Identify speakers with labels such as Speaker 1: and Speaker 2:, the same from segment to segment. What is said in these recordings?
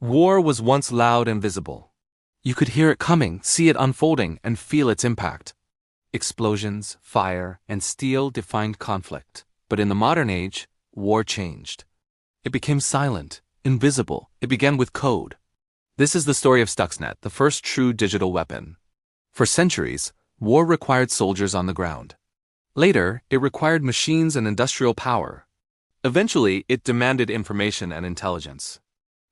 Speaker 1: War was once loud and visible. You could hear it coming, see it unfolding, and feel its impact. Explosions, fire, and steel defined conflict. But in the modern age, war changed. It became silent, invisible. It began with code. This is the story of Stuxnet, the first true digital weapon. For centuries, war required soldiers on the ground. Later, it required machines and industrial power. Eventually, it demanded information and intelligence.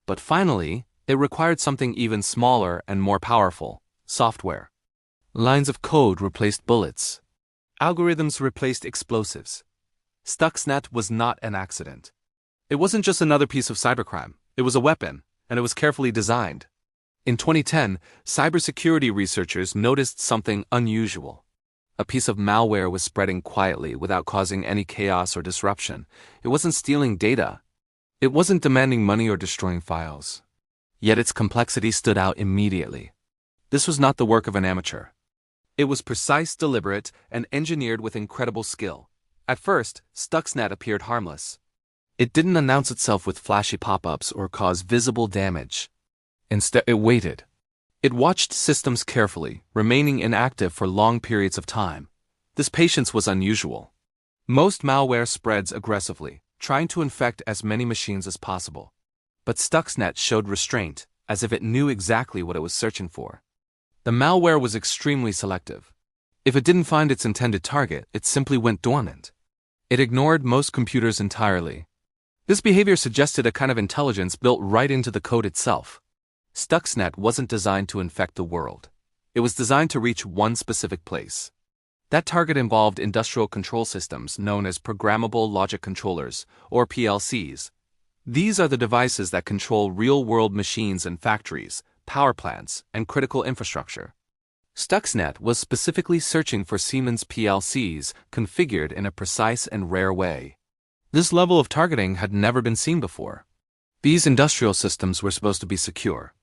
Speaker 1: But finally, it required something even smaller and more powerful: software. Lines of code replaced bullets. Algorithms replaced explosives. Stuxnet was not an accident. It wasn't just another piece of cybercrime. It was a weapon, and it was carefully designed. In 2010, cybersecurity researchers noticed something unusual. A piece of malware was spreading quietly without causing any chaos or disruption. It wasn't stealing data. It wasn't demanding money or destroying files. Yet its complexity stood out immediately. This was not the work of an amateur. It was precise, deliberate, and engineered with incredible skill. At first, Stuxnet appeared harmless. It didn't announce itself with flashy pop-ups or cause visible damage. Instead, it waited. It watched systems carefully, remaining inactive for long periods of time. This patience was unusual. Most malware spreads aggressively, trying to infect as many machines as possible. But Stuxnet showed restraint, as if it knew exactly what it was searching for. The malware was extremely selective. If it didn't find its intended target, it simply went dormant. It ignored most computers entirely. This behavior suggested a kind of intelligence built right into the code itself. Stuxnet wasn't designed to infect the world. It was designed to reach one specific place. That target involved industrial control systems known as programmable logic controllers, or PLCs. These are the devices that control real-world machines in factories, power plants, and critical infrastructure. Stuxnet was specifically searching for Siemens PLCs configured in a precise and rare way. This level of targeting had never been seen before. These industrial systems were supposed to be secure.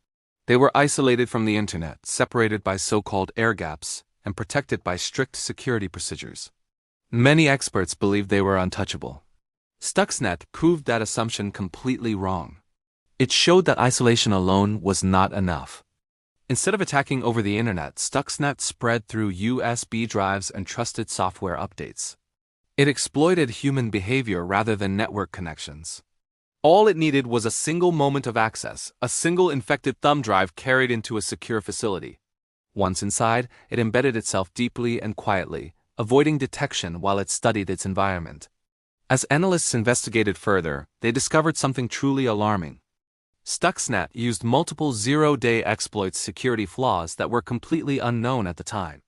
Speaker 1: They were isolated from the internet, separated by so-called air gaps, and protected by strict security procedures. Many experts believed they were untouchable. Stuxnet proved that assumption completely wrong. It showed that isolation alone was not enough. Instead of attacking over the internet, Stuxnet spread through USB drives and trusted software updates. It exploited human behavior rather than network connections. All it needed was a single moment of access, a single infected thumb drive carried into a secure facility. Once inside, it embedded itself deeply and quietly, avoiding detection while it studied its environment. As analysts investigated further, they discovered something truly alarming. Stuxnet used multiple zero-day exploits security flaws that were completely unknown at the time.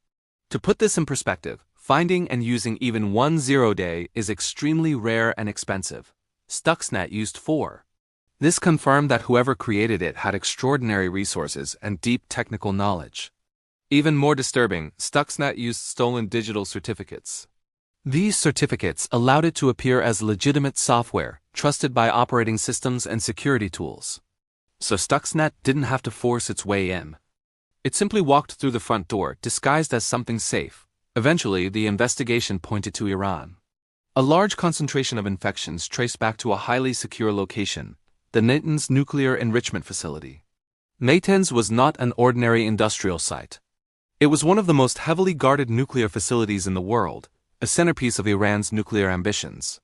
Speaker 1: To put this in perspective, finding and using even one zero-day is extremely rare and expensive. Stuxnet used 4. This confirmed that whoever created it had extraordinary resources and deep technical knowledge. Even more disturbing, Stuxnet used stolen digital certificates. These certificates allowed it to appear as legitimate software, trusted by operating systems and security tools. So Stuxnet didn't have to force its way in. It simply walked through the front door, disguised as something safe. Eventually, the investigation pointed to Iran. A large concentration of infections traced back to a highly secure location, the Natanz nuclear enrichment facility. Natanz was not an ordinary industrial site. It was one of the most heavily guarded nuclear facilities in the world, a centerpiece of Iran's nuclear ambitions.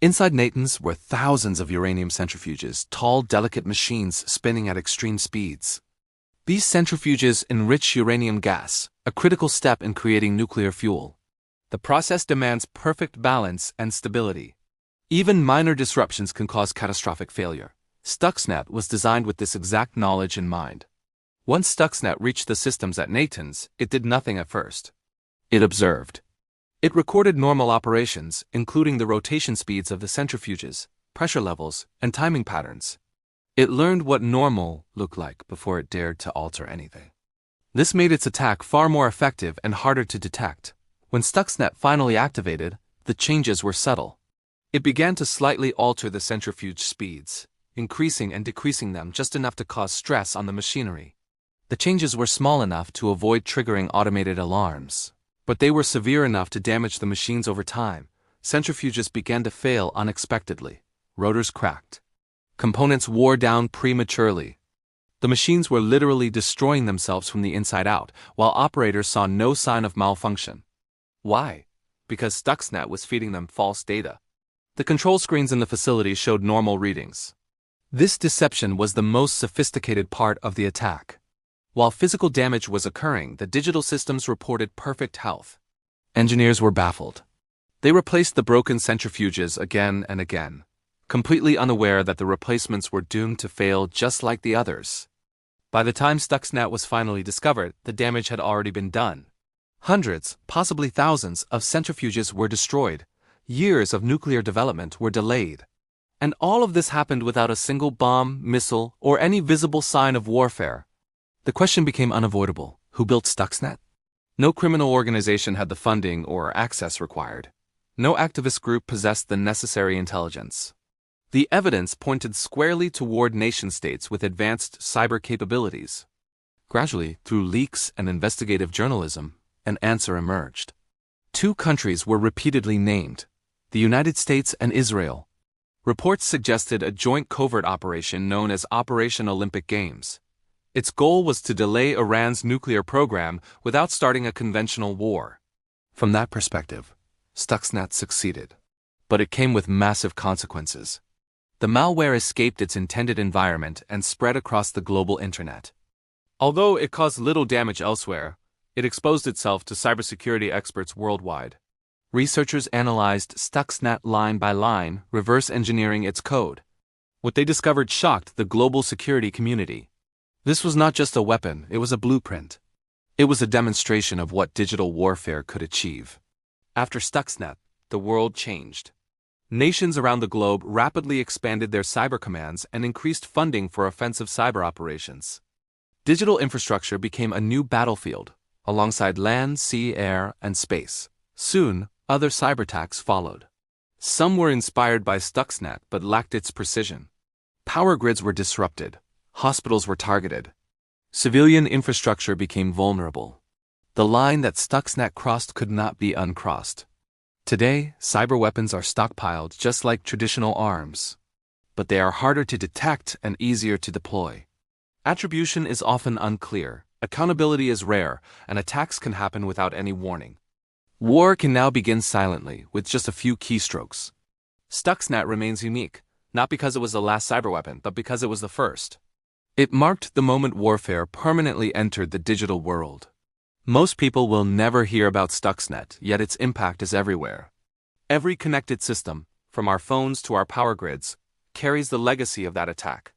Speaker 1: Inside Natanz were thousands of uranium centrifuges, tall, delicate machines spinning at extreme speeds. These centrifuges enrich uranium gas, a critical step in creating nuclear fuel. The process demands perfect balance and stability. Even minor disruptions can cause catastrophic failure. Stuxnet was designed with this exact knowledge in mind. Once Stuxnet reached the systems at Natanz, it did nothing at first. It observed. It recorded normal operations, including the rotation speeds of the centrifuges, pressure levels, and timing patterns. It learned what normal looked like before it dared to alter anything. This made its attack far more effective and harder to detect. When Stuxnet finally activated, the changes were subtle. It began to slightly alter the centrifuge speeds, increasing and decreasing them just enough to cause stress on the machinery. The changes were small enough to avoid triggering automated alarms, but they were severe enough to damage the machines over time. Centrifuges began to fail unexpectedly. Rotors cracked. Components wore down prematurely. The machines were literally destroying themselves from the inside out, while operators saw no sign of malfunction. Why? Because Stuxnet was feeding them false data. The control screens in the facility showed normal readings. This deception was the most sophisticated part of the attack. While physical damage was occurring, the digital systems reported perfect health. Engineers were baffled. They replaced the broken centrifuges again and again, completely unaware that the replacements were doomed to fail just like the others. By the time Stuxnet was finally discovered, the damage had already been done. Hundreds, possibly thousands, of centrifuges were destroyed. Years of nuclear development were delayed. And all of this happened without a single bomb, missile, or any visible sign of warfare. The question became unavoidable. Who built Stuxnet? No criminal organization had the funding or access required. No activist group possessed the necessary intelligence. The evidence pointed squarely toward nation-states with advanced cyber capabilities. Gradually, through leaks and investigative journalism, an answer emerged. Two countries were repeatedly named: the United States and Israel. Reports suggested a joint covert operation known as Operation Olympic Games. Its goal was to delay Iran's nuclear program without starting a conventional war. From that perspective, Stuxnet succeeded. But it came with massive consequences. The malware escaped its intended environment and spread across the global internet. Although it caused little damage elsewhere, it exposed itself to cybersecurity experts worldwide. Researchers analyzed Stuxnet line by line, reverse engineering its code. What they discovered shocked the global security community. This was not just a weapon, it was a blueprint. It was a demonstration of what digital warfare could achieve. After Stuxnet, the world changed. Nations around the globe rapidly expanded their cyber commands and increased funding for offensive cyber operations. Digital infrastructure became a new battlefield, alongside land, sea, air, and space. Soon, other cyberattacks followed. Some were inspired by Stuxnet but lacked its precision. Power grids were disrupted. Hospitals were targeted. Civilian infrastructure became vulnerable. The line that Stuxnet crossed could not be uncrossed. Today, cyber weapons are stockpiled just like traditional arms. But they are harder to detect and easier to deploy. Attribution is often unclear, accountability is rare, and attacks can happen without any warning. War can now begin silently, with just a few keystrokes. Stuxnet remains unique, not because it was the last cyberweapon, but because it was the first. It marked the moment warfare permanently entered the digital world. Most people will never hear about Stuxnet, yet its impact is everywhere. Every connected system, from our phones to our power grids, carries the legacy of that attack.